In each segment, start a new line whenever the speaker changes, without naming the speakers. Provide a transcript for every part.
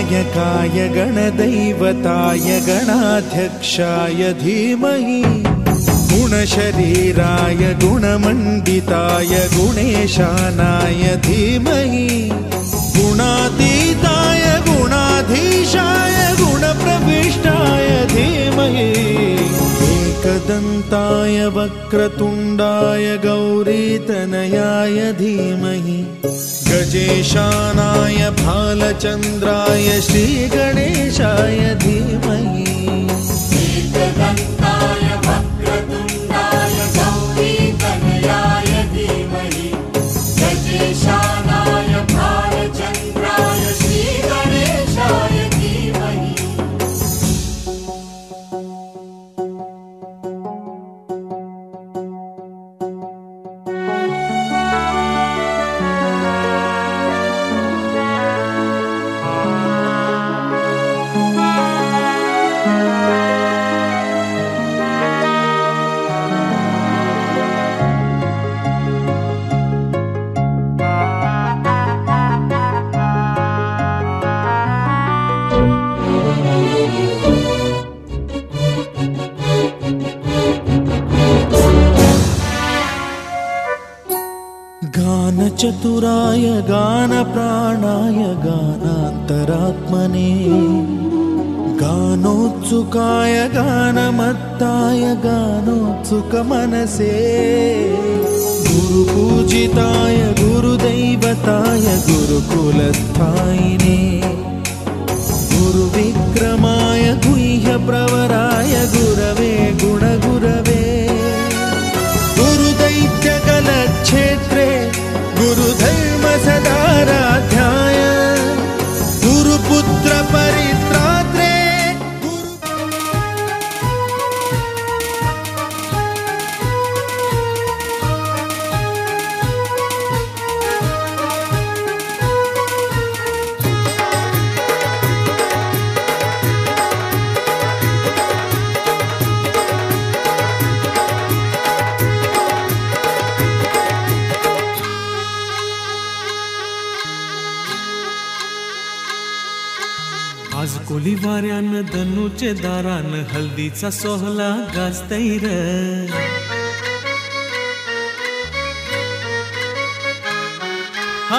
गणनायकाय गणदैवताय गणाध्यक्षाय धीमहि गुणशरीराय गुणमण्डिताय गुणेशानाय धीमहि गुणातीताय गुणाधीशाय गुणप्रविष्टाय धीमहि एकदन्ताय वक्रतुण्डाय गौरीतनयाय धीमहि गजेशानाय भालचन्द्राय श्रीगणेशाय धीमहि
एकदन्ताय वक्रतुण्डाय गौरीतनयाय धीमहि गजेशानाय भालचन्द्राय श्रीगणेशाय धीमहि।
गानचतुराय गानप्राणाय गानान्तरात्मने गानोत्सुकाय गानमत्ताय गानोत्सुकमनसे गुरुपूजिताय गुरुदैवताय गुरुकुलस्थायिने गुरुविक्रमाय गुह्यप्रवराय गुरवे गुणगुरवे गुरुदैत्यकलक्षेत्रे गुरुधर्म सदाराध्याय गुरुपुत्र परित्रात्रे
आज कोली वाऱ्यान धनुचे दारान हल्दीचा सोहळा गाजतैर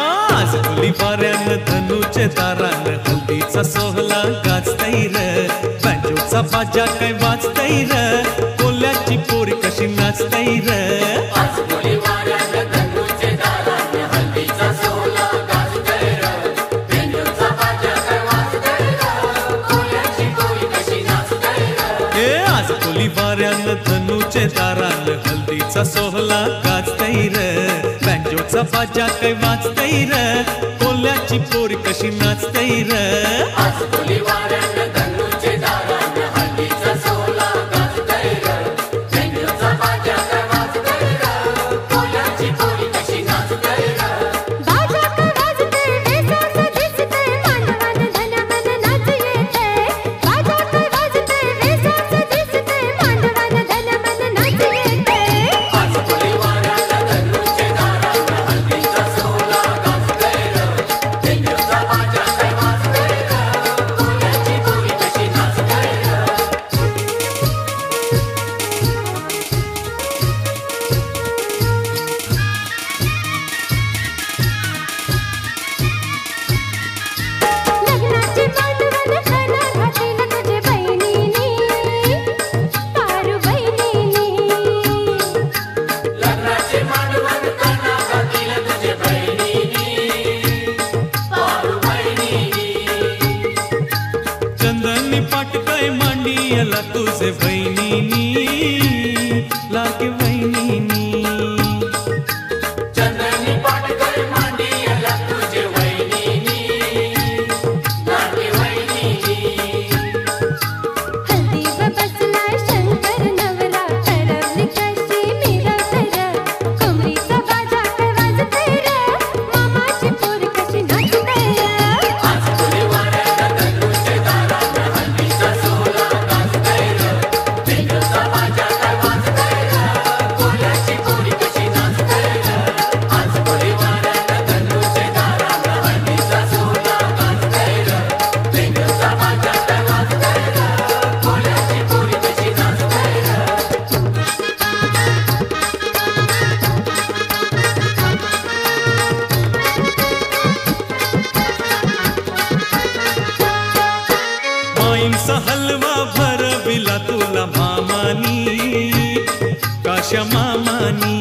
आज कोली वाऱ्यान धनुचे दारान हल्दीचा सोहळा गाजतैर बँजोचा बाजा काय वाजतैर कोल्याची पोरी कशी नाचतैर
आज कोली वाऱ्यान धनुचे दारान हल्दीचा सोहळा गाजतैर बेंजोचा बाजा काय वाजतैर कोल्याची पोरी कशी नाचतैर
आज कोली वाऱ्यान धनुचे दारान हल्दीचा सोहळा गाजतैर बँजोचा बाजा काय वाजतैर कोल्याची पोरी कशी नाचतैर
आज कोली वाऱ्यान धनुचे दारान हल्दीचा सोहळा गाजतैर बेंजोचा बाजा काय वाजतैर कोल्याची पोरी कशी नाचतैर
बाजा काय वाजते वेसाचं दिसते मानवान धनमन नाच येते बाजा काय वाजते वेसाचं दिसते मानवान धनमन नाच येते
आज कोली वाऱ्यान धनुचे दारान हल्दीचा सोहळा गाजतैर बेंजोचा बाजा काय वाजतैर कोल्याची पोरी कशी नाचतैर
लग्नाची मानवण खरा घातील तुझे बहिणीनी पारू बहिणीनी
लग्नाचे मानवण करणा घातील तुझे बहिणीनी पारू बहिणीनी
चंदनी पाट काय मांडियला तुझे बहिणीनी लागे बहिणीनी
चंदनी पाटकर मांडियाला तुझे वहिनीनी लागे वहिनीनी
हल्दीवर बसलाय शंकर नवरा ठरवली कशी मिरवतर कमरीचा बाजा काय वाजतैर मामाची पोर कशी नाचतैर
आज कोली वाऱ्यान धनुचे दारान हल्दीचा सोहळा गाजतैर बेंजोचा बाजा काय वाजतैर
माईंचा हलवा भरविला तुला मामानी काशा मामानी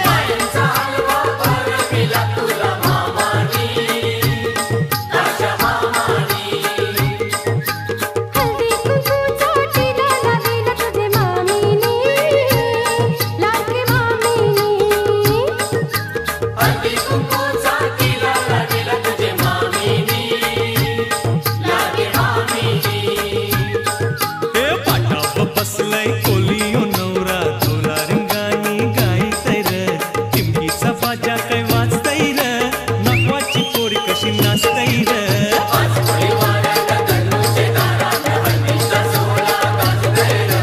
माईंचा हलवा भरविला तुला मामानी काशा मामानी
हल्दी कुंकूचा टिळा लाविला तुझे मामीनी लाडके मामीनी
हळदी कुंकूचा टिळा लाविला तुझे मामीनी लागे मामीनी
हे पाटाव बसलाय कोलियो नवरा तुला रंगानी गायतय र टिमकीचा बाजा काय वाजतय र नकवाची पोरी कशी नाचतय र
आज कोळी वाऱ्यात तनुचे दारात हळदीचा सोहळा गाजतोय र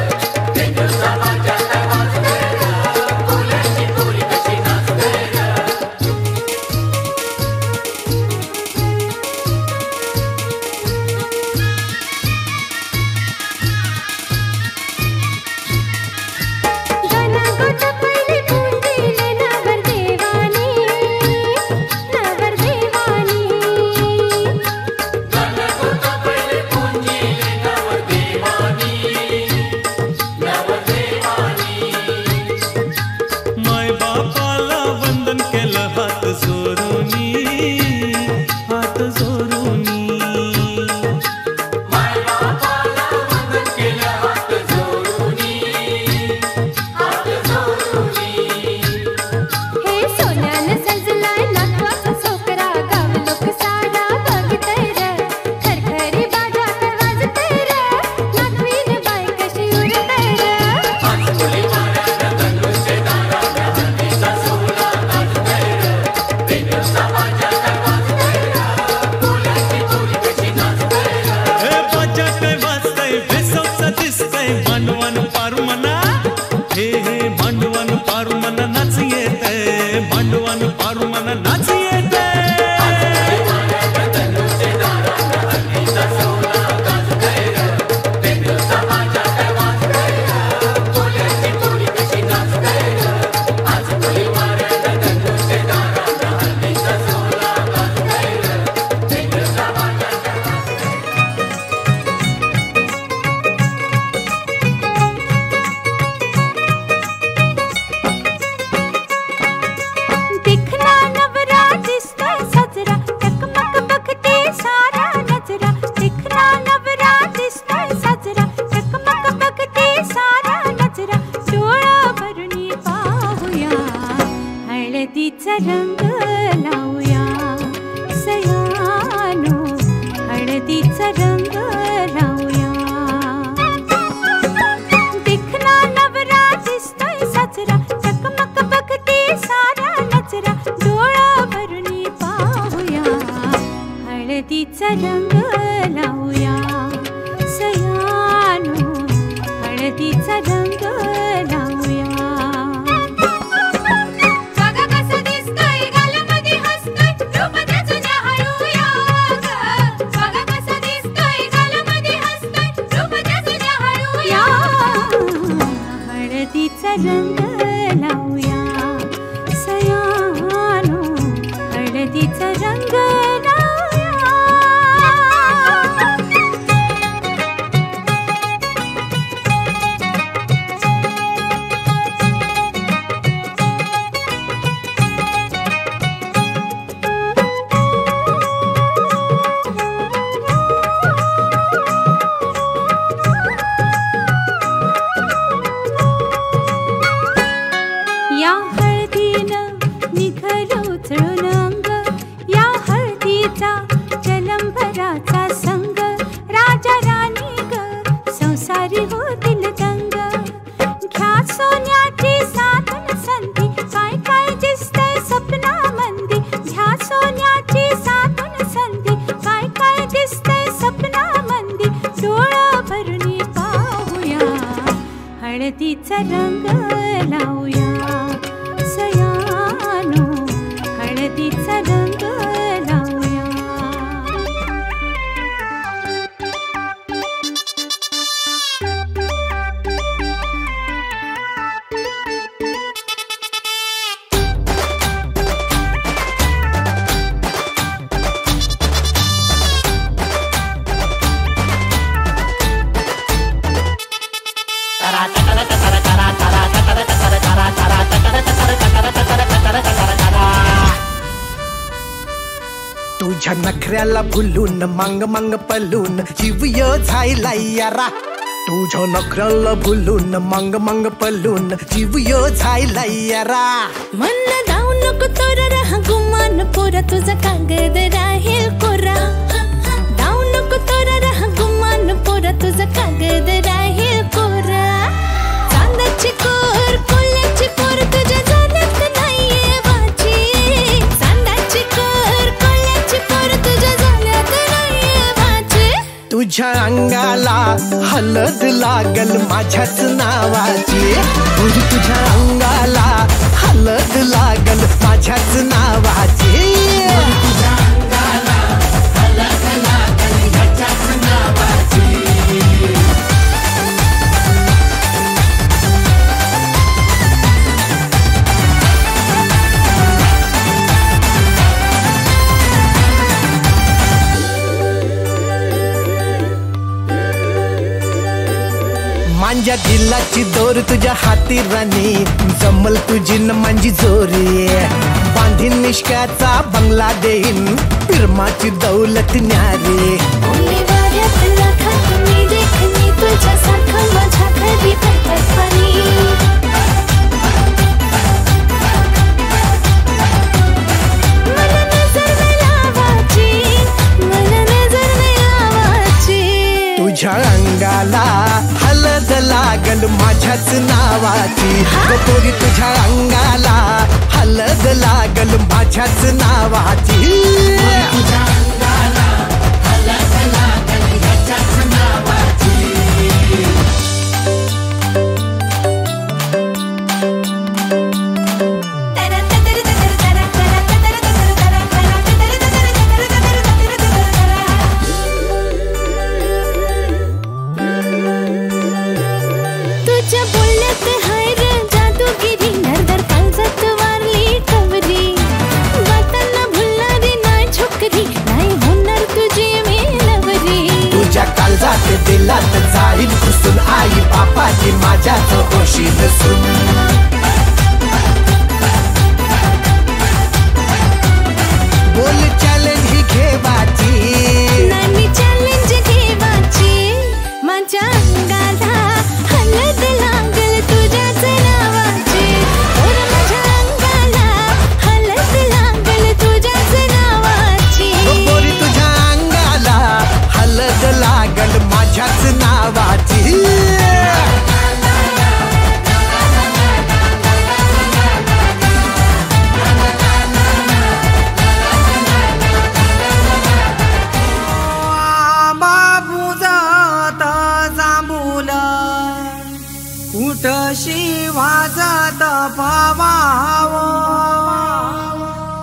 बेंजूरचा बाजा काय वाजतोय र कोल्याची पोरी कशी नाचतोय र
गाना गोट पहिले पुंजिले नवर देवानी
गाना गोटा पहिले पुंजिले नवदेवानी
माय बापाला वंदन केलं हात जोरूनी
माय बापाला वंदन केलं हात जोडूनी
हे सोन्यानं सजलाय नातवाचा सोकरा गाव लोक सारा बघतय र खरखरी बाजा काय वाजतय र नातवीन बाय कशी उरतय र
आज कोळी वाऱ्यात तनुचे दारात हळदीचा सोहळा गाजतोय र बेंजूरचा बाजा काय वाजतोय र कोल्याची पोरी कशी नाचतोय र
हे बाजा काय वाजतय बेसवचा दिसतय मांडवान पारू म्हणा हे मांडवान पारू म्हणा नाच येतय मांडवान पारू म्हणा नाच येतय
तनुचे दारात हळदीचा सोहळा गाजतोय र बेंजूरचा बाजा काय वाजतोय र कोल्याची पोरी कशी नाचतोय र आज कोळी वाऱ्यात तनुचे दारात हळदीचा सोहळा गाजतोय र बेंजूरचा बाजा काय
दिखना नवरा दिसतोय सजरा टकमक बघते सारा नजरा दिखना नवरा दिसतोय सजरा टकमक बघते सारा नजरा डोळा भरुनी पाहूया हळदीचा रंग लावूया सयानो हळदीचा रंग लावूया दिखना नवरा दिसतोय सजरा टकमक बघते सारा नजरा डोळा भरुनी पाहूया हळदीचा रंग लावूया सयानो हळदीचा रंग लावूया बघा कसं दिसतोय गालामध्ये हसतोय रूप त्याचं न्याहाळूया ग बघा कसं दिसतोय गालामध्ये हसतोय रूप त्याचं न्याहाळूया हळदीचा रंग लावूया सयानो हळदीचा रंग लावूया या हळदीनं निघलो उचळून अंग या हळदीचा जलंभराचा संग राजा राणी ग संसारी होतील दंग घ्या सोन्याची साधन संधी काय काय दिसतंय सपनामंदी घ्या सोन्याची साधन संधी काय काय दिसतंय सपनामंदी डोळा भरुनी पाहूया हळदीचा रंग लावूया सयानो हळदीचा रंग लावूया
तुझ्या नखऱ्याला भुलून मांग मांग पलून जीव यो झायला यारा तुझ्या नखऱ्याला भुलून मांग मांग पलून जीव यो झायला यारा
मन जाऊ नको तोरा राहा गुमान पोरा तुझा कागद राहील कोरा जाऊ नको तोरा राहा गुमान पोरा तुझा कागद राहील कोरा चांदाची कोर कोल्याची कोर तुझ्या जाण्यात नाहीये वाची चांदाची कोर कोल्याची कोर तुझ्या जाण्यात नाहीये वाची
तुझ्या अंगाला हलद लागल माझ्याच नावाची तुझ्या अंगाला हलद लागल माझ्याच नावाची माझ्या दिलाची दोर तुझ्या हाती राणी जमल तुझी न माझी जोरी बांधीन निष्काचा बंगला देईन फिरमाची दौलत न्यारी
वाऱ्यात लाखात मी देखणी तुझ्यासारखं माझ्या घरी पडतात पाणी मला नजर नाही लावायची मला नजर नाही लावायची
तुझ्या अंगाला हलद लागल माझ्याच नावाची पोरी तुझ्या अंगाला हलद लागल माझ्याच नावाची
तुझ्या बोलण्यात हाय रे जादूगिरी नरदर काळजात वारली कवरी वाटांना भुलणारी नाही छोकरी नाही होणार तुझी मी नवरी
तुझ्या काळजात दिलात जाईल घुसून आई बापाची माझ्याच होशील सुन बोल चॅलेंज ही घेवाची
नाही मी चॅलेंज घेवाची माझ्या अंगाला हलद लागल तुझ्याच नावाची ओर माझ्या अंगाला हलद लागल तुझ्याच नावाची
पोरी तुझ्या अंगाला हलद लागल माझ्याच नावाची
बाबू जात जांभूल कुठशी वाजत पावाव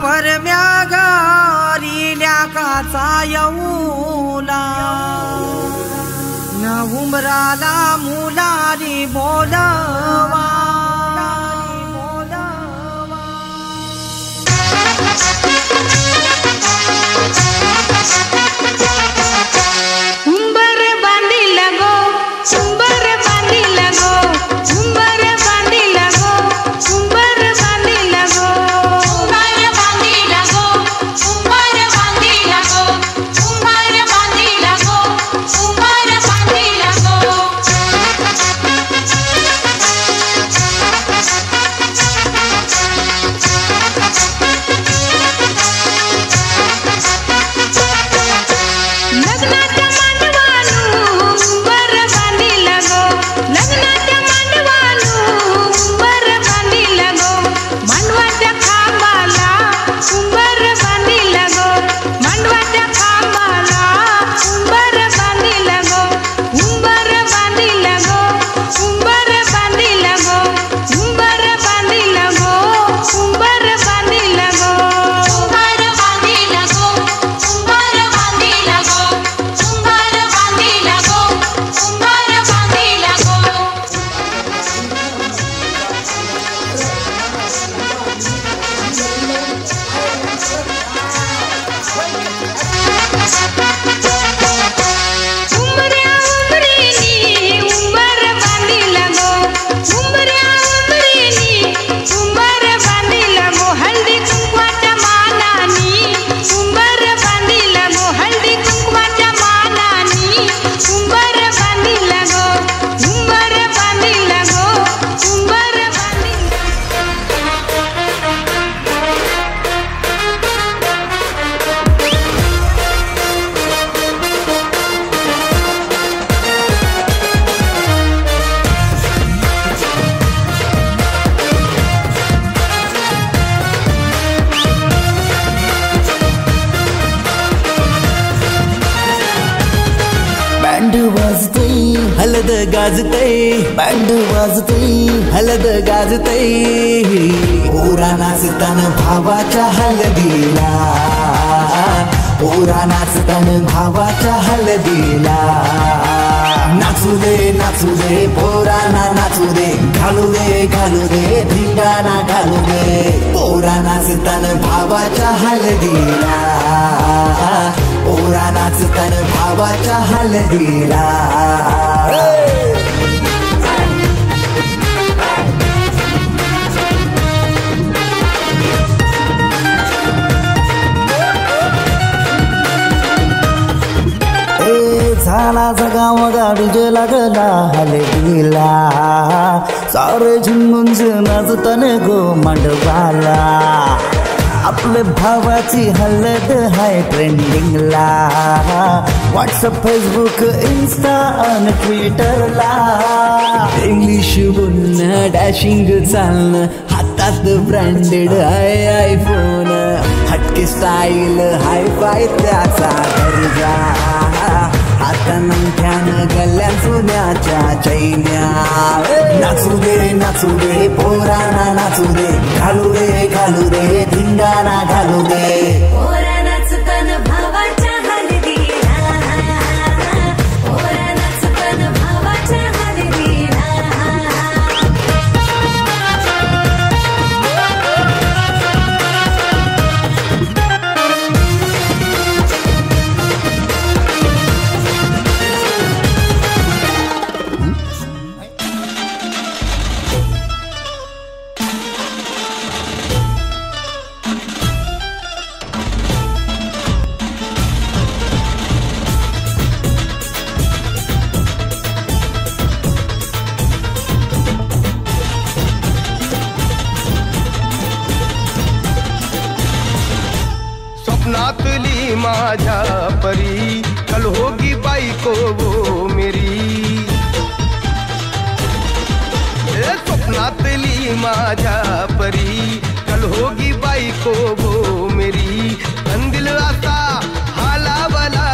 परम्या घरील्या काचा येऊला न उमराला मुलारी बोलवा
उंबर बांधिला गो उंबर बांधिला गो उंबर बांधिला गो उंबर बांधिला गो उंबर बांधिला गो उंबर बांधिला गो उंबर बांधिला गो उंबर बांधिला गो
बँड वाजतय हलद गाजतय बँड वाजतय हलद गाजतय पोरा नाचतान भावाच्या हलदीला पोरा नाचतान भावाच्या हलदीला नाचू दे पोरांना नाचू दे घालू दे धिंगाणा घालू दे पोरा नाचतान भावाच्या हलदीला पोरा नाचतान भावाच्या हलदीला झाला जगाव गाडीजे लागला हलदीला सारे झुंज नाचतान गो मांडवाला आपले भावाची हलद हाय ट्रेंडिंगला व्हॉट्सअप फेसबुक इन्स्टा आणि ट्विटरला इंग्लिश बोलणं डॅशिंग चालणं हातात ब्रँडेड हाय आयफोन हटके स्टाईल हाय फाय त्याचा दर्जा आता नंठ्यान गल्ल्या सोन्याच्या चैन्या नाचू दे पोरांना नाचू दे घालू दे धिंगाणा घालू दे
पोरा नाचतान भावाच्या हलदीला पोरा नाचतान भावाच्या हलदीला
स्वप्नातली माझ्या परी कल होगी बायको वो मेरी स्वप्नातली माझ्या परी कल होगी बायको वो मेरी दिल आता हालावला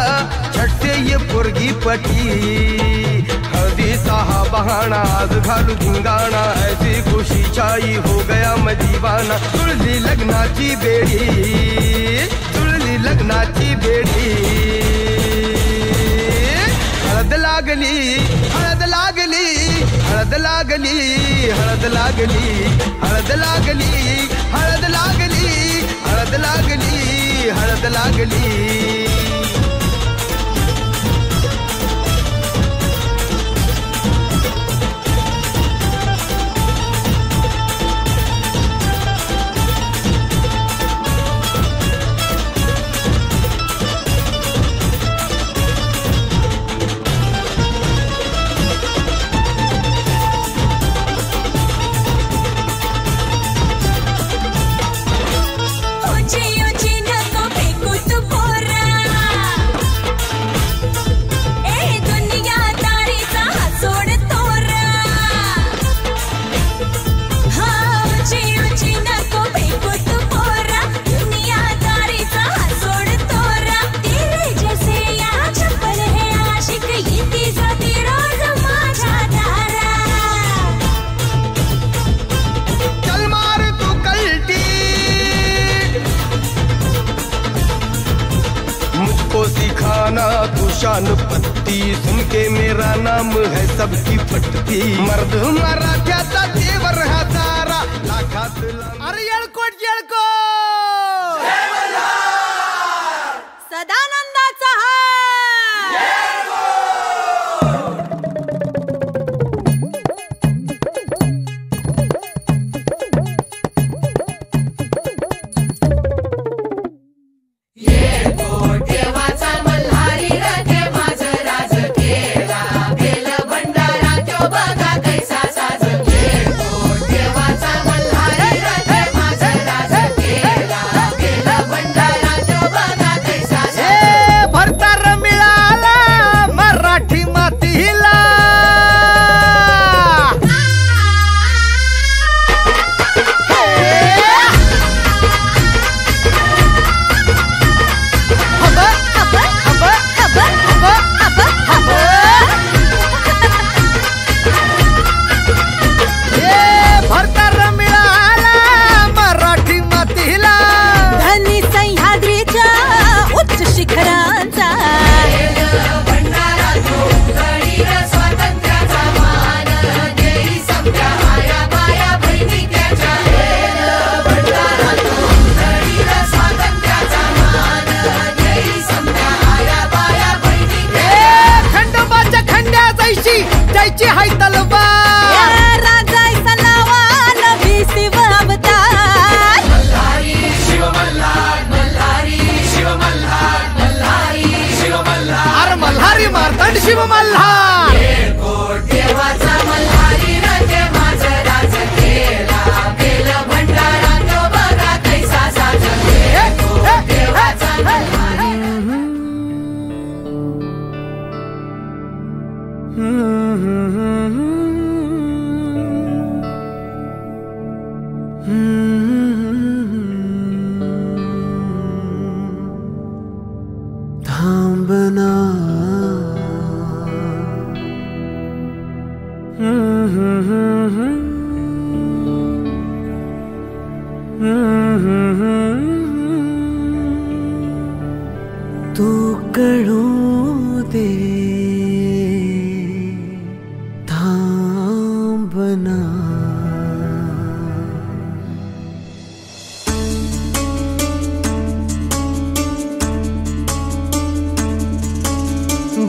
झट से ये पोरगी पटी हल्दी सा बहाना आज घालू धिंगाणा ऐसी खुशी छाई हो गया मैं दीवाना तुळजी लग्नाची बेडी हळद लागली हळद लागली हळद लागली हळद लागली हळद लागली हळद लागली हळद लागली हळद लागली शान पत्ती सुन के मेरा नाम है सबकी फटती मर्द मराठ्याचा देवर हा सारा लाखात
अरे येळकोट सदानंदाचा
बघा कैसा साज देवाचा मल्हारी रथ माझा
मार्तंड शिव मल्हार.
देवाचा मल्हारी राजे माझं राज केला बेल भंडारा तो बघा कैसा साजा देवाचा मल्हारी.
थांबना तू कळू दे थांबना.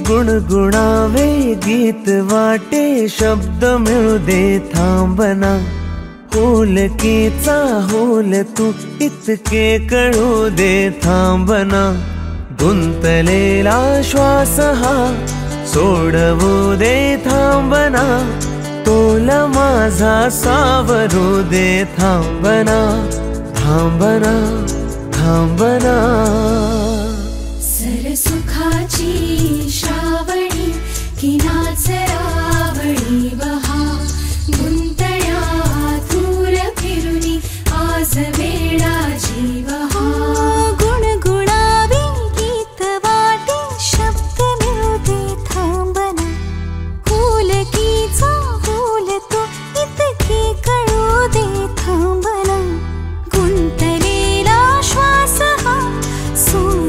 गुणगुणावे गीत वाटे शब्द मिळू दे थांबना. होलकीचा होल तू इतके कळू दे थांबना. गुंतलेला श्वास हा सोडवू दे थांबना. तोल माझा सावरू दे थांबना. थांबना थांबना.
सरसुखाची श्रावणी की नाच रावणी बहा. गुंतळ्या दूर फिरुनी आज वेळा जीवहा. गुणगुणावे गीत वाटे शब्द मिळू दे थांबना. होलकीचा होल तो इतके कळू दे थांबना. गुंतलेला श्वास हा सोड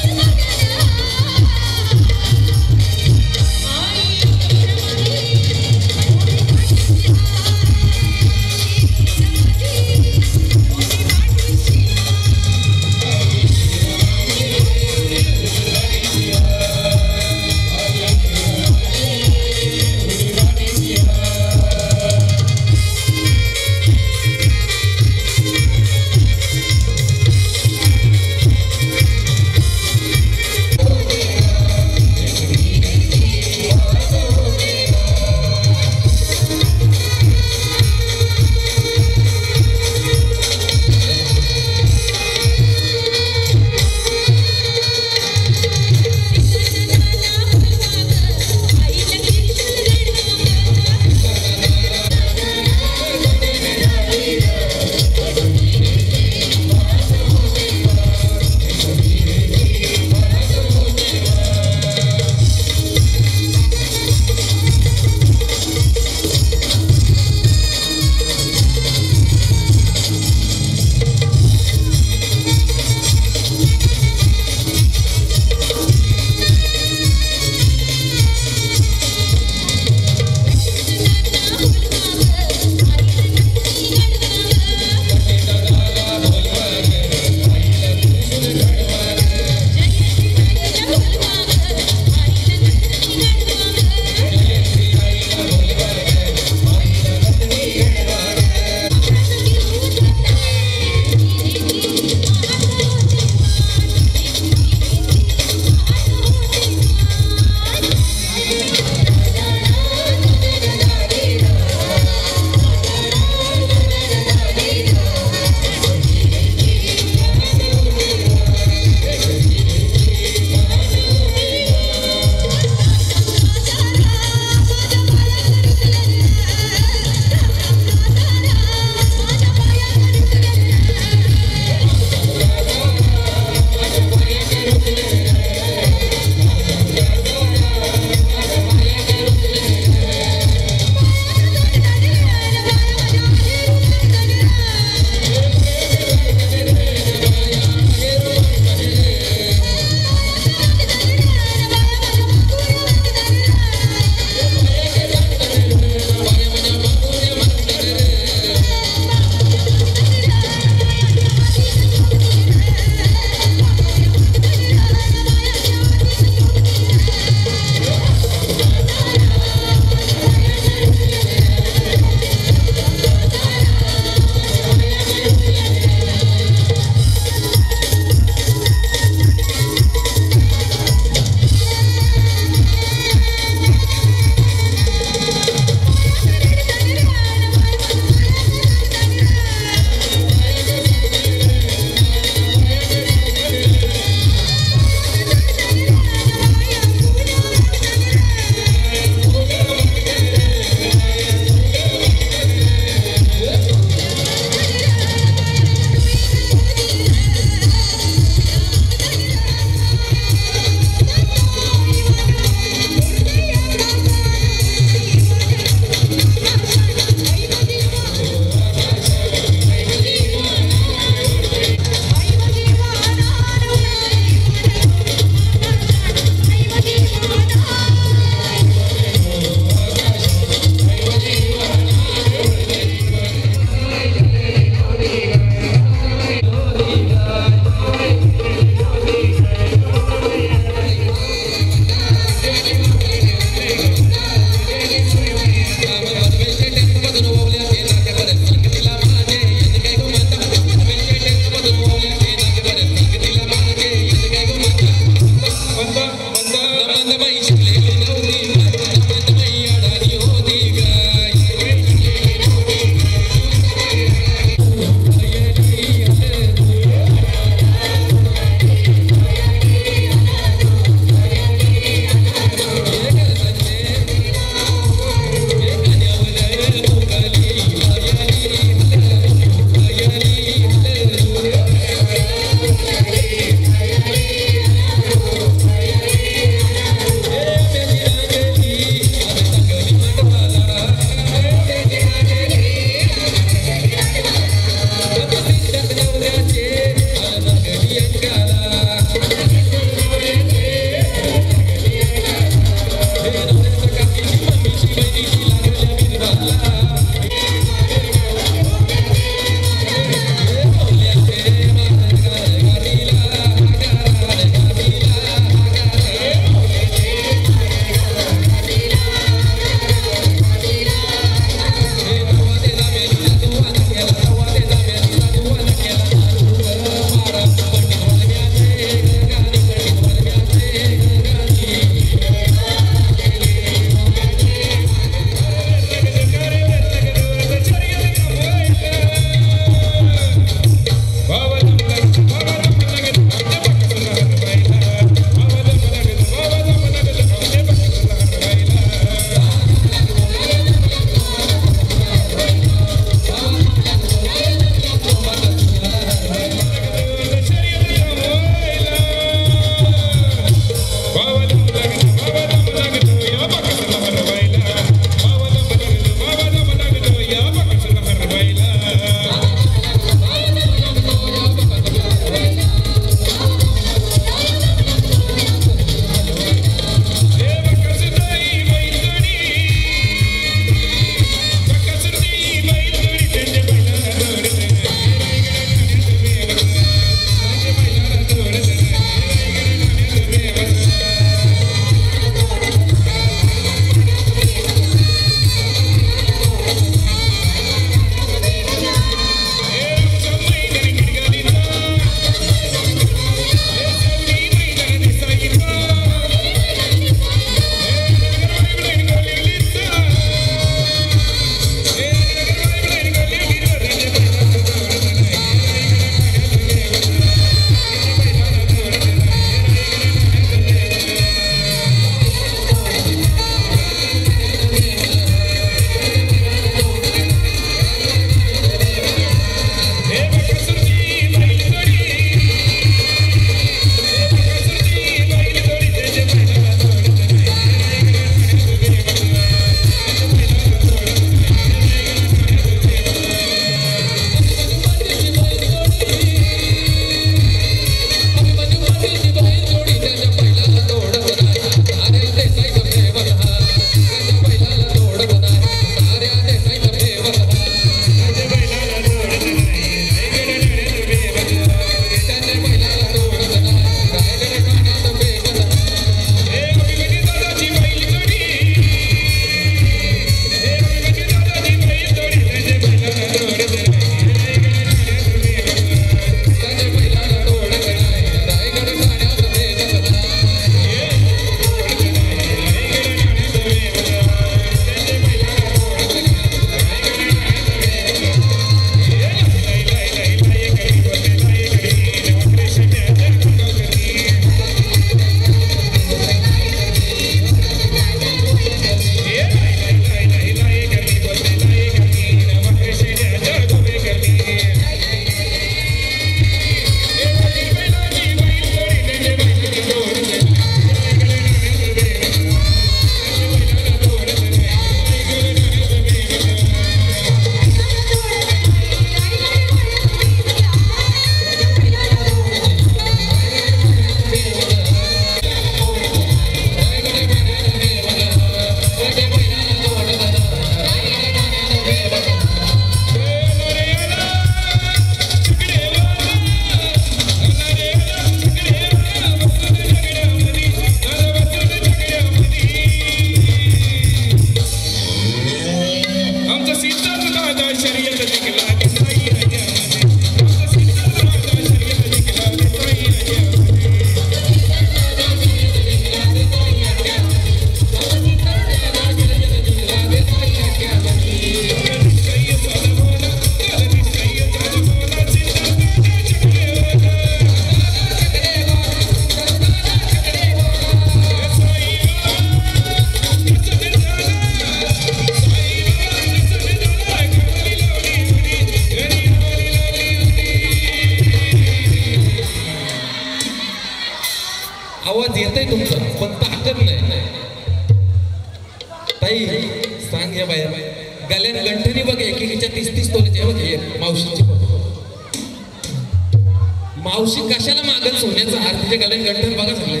मावशी कशाला मागत सोन्याचा हार तिथे गळ्यात गंठन बघा सगळे.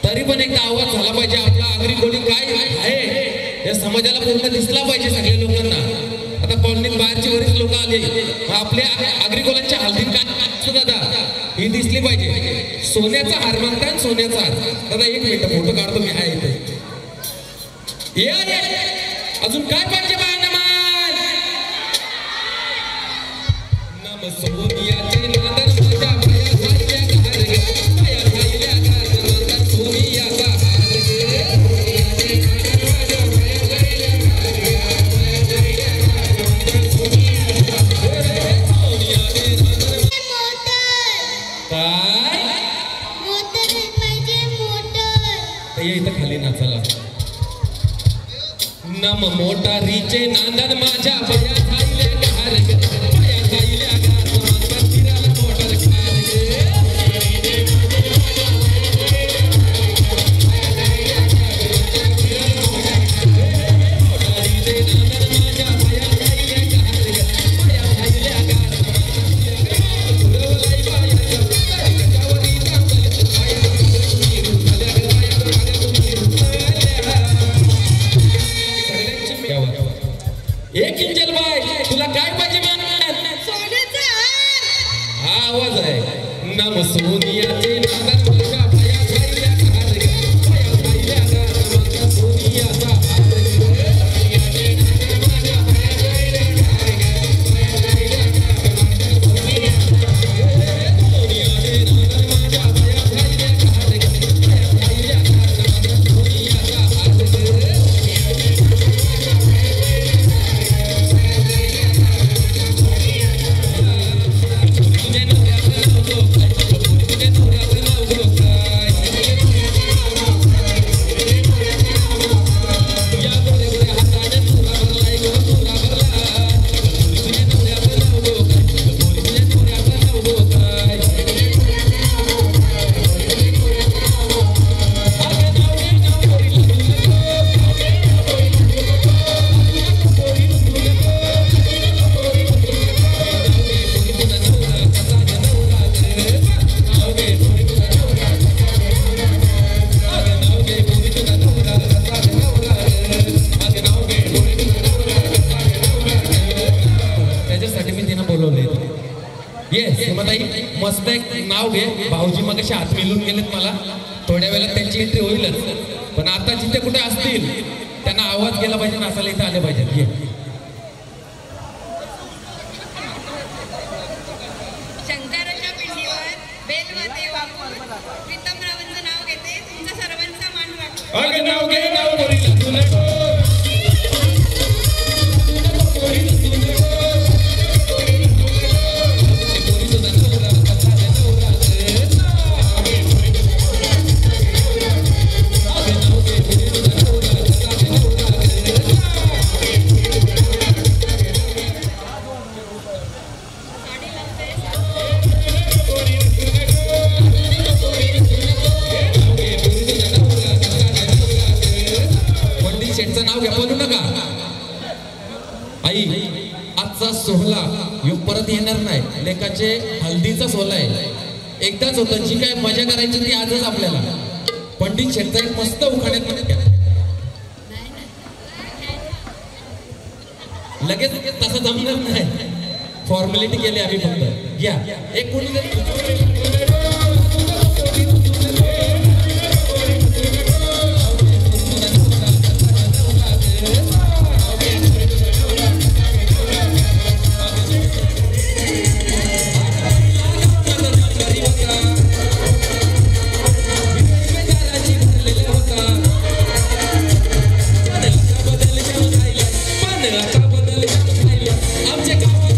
तरी पण एकदा आवाज झाला पाहिजे आपला आगरी कोळी काय आहे या समाजाला पूर्ण दिसला पाहिजे सगळ्या लोकांना. आता कॉलनीत बाहेरचे बरेच लोक आले आपल्या आगरी कोळ्यांच्या हल्दीत काय दादा ही दिसली पाहिजे. सोन्याचा हार म्हणतात सोन्याचा हार. दादा एक मिनिट फोटो काढतो मी आहे इथे. ये अजून काय पाहिजे बायांना मान नम सोनियाचे नादर माझ्या पाया झाल्या घार गे पाया झाल्या घार नादर सोनियाचा हार गे सोनियाचे नादर माझ्या पाया झाल्या घार गे पाया झाल्या घार नादर सोनियाचा हार गे सोनियाचे नादर काय
मोटर पाहिजे मोटर.
ये इथं खाली नाचायला. नम मोटारीचे नांदन माझ्या पाया झाल्या घार गे पाया झाल्या घार नादर फिरायला मोटर घार गे मोटारीचे नांदन माझ्या पाया झाल्या घार गे पाया झाल्या घार सुरवलाई पायाच्या गजावरी चांगल पाया तुम्ही रुसल्या पाया तुम्ही रुसल्या. एक किंजल बाय तुला काय पाहिजे मान
सोन्याचा हार.
हा आवाज आहे नम सोनियाचे नादर माझ्या पाया झाल्या घार गे पाया झाल्या घार नादर सोनियाचा हार गे सोनियाचे नादर माझ्या पाया झाल्या घार गे पाया झाल्या घार नादर सोनियाचा सोनियाचे नादर माझ्या पाया झाल्या घार गे पाया झाल्या घार नादर सोनियाचा हार गे मस्त एक नाव घे. भाऊजी मग असे हात मिळून गेलेत मला. थोड्या वेळात त्यांची एंट्री होईलच पण आता जिथे कुठे असतील त्यांना आवाज गेला पाहिजे नाचायला इथे आले पाहिजेत. घे
शंकराच्या पिंडीवर बेलवाते वाकून प्रीतमरावांचं नाव घेते. तुमचा सर्वांचा मान राखतो.
अग नाव घे नाव बोलीला तुला आजचा सोहळा योग परत येणार नाही. लेकाचे हल्दीचा सोहळा आहे. एकदाच होतं. जी काय मजा करायची ती आजच आपल्याला. पंडित शेठचा एक मस्त उखाण्यात लगेच तसं जमणार नाही. फॉर्मॅलिटी केली आम्ही फक्त. घ्या एक कोणी आमच्या गावात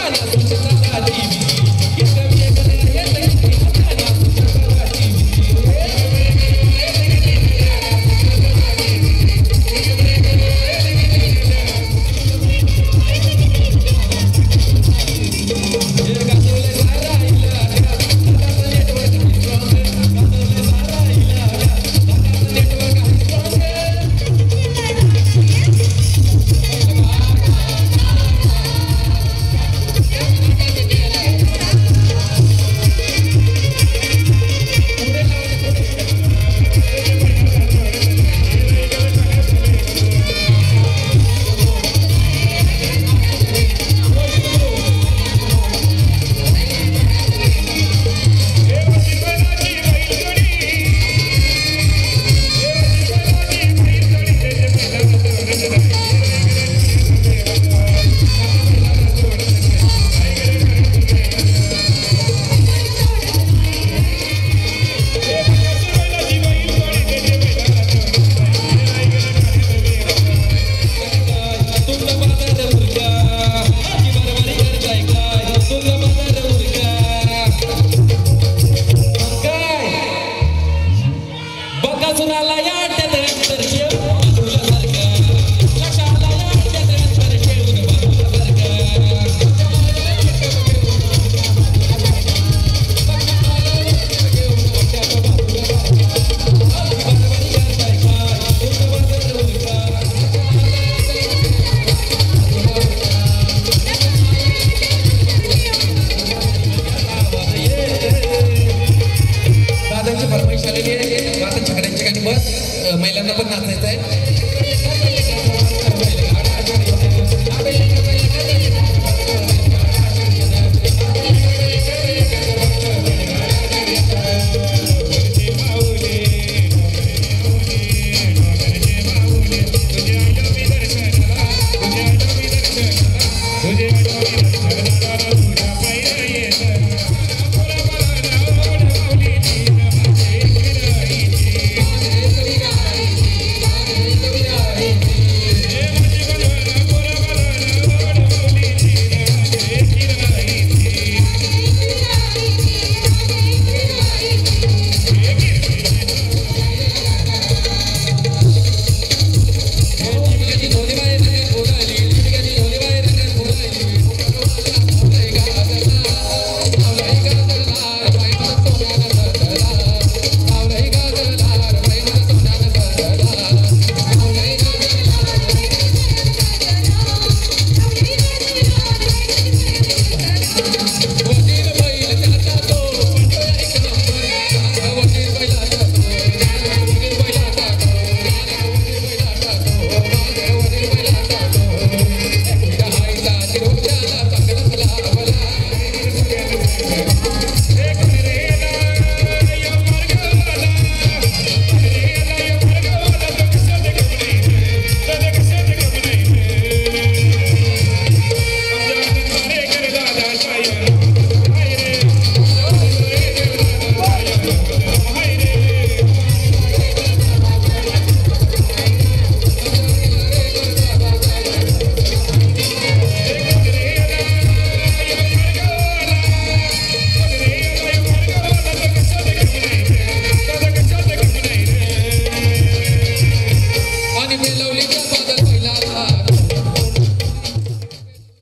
गाणं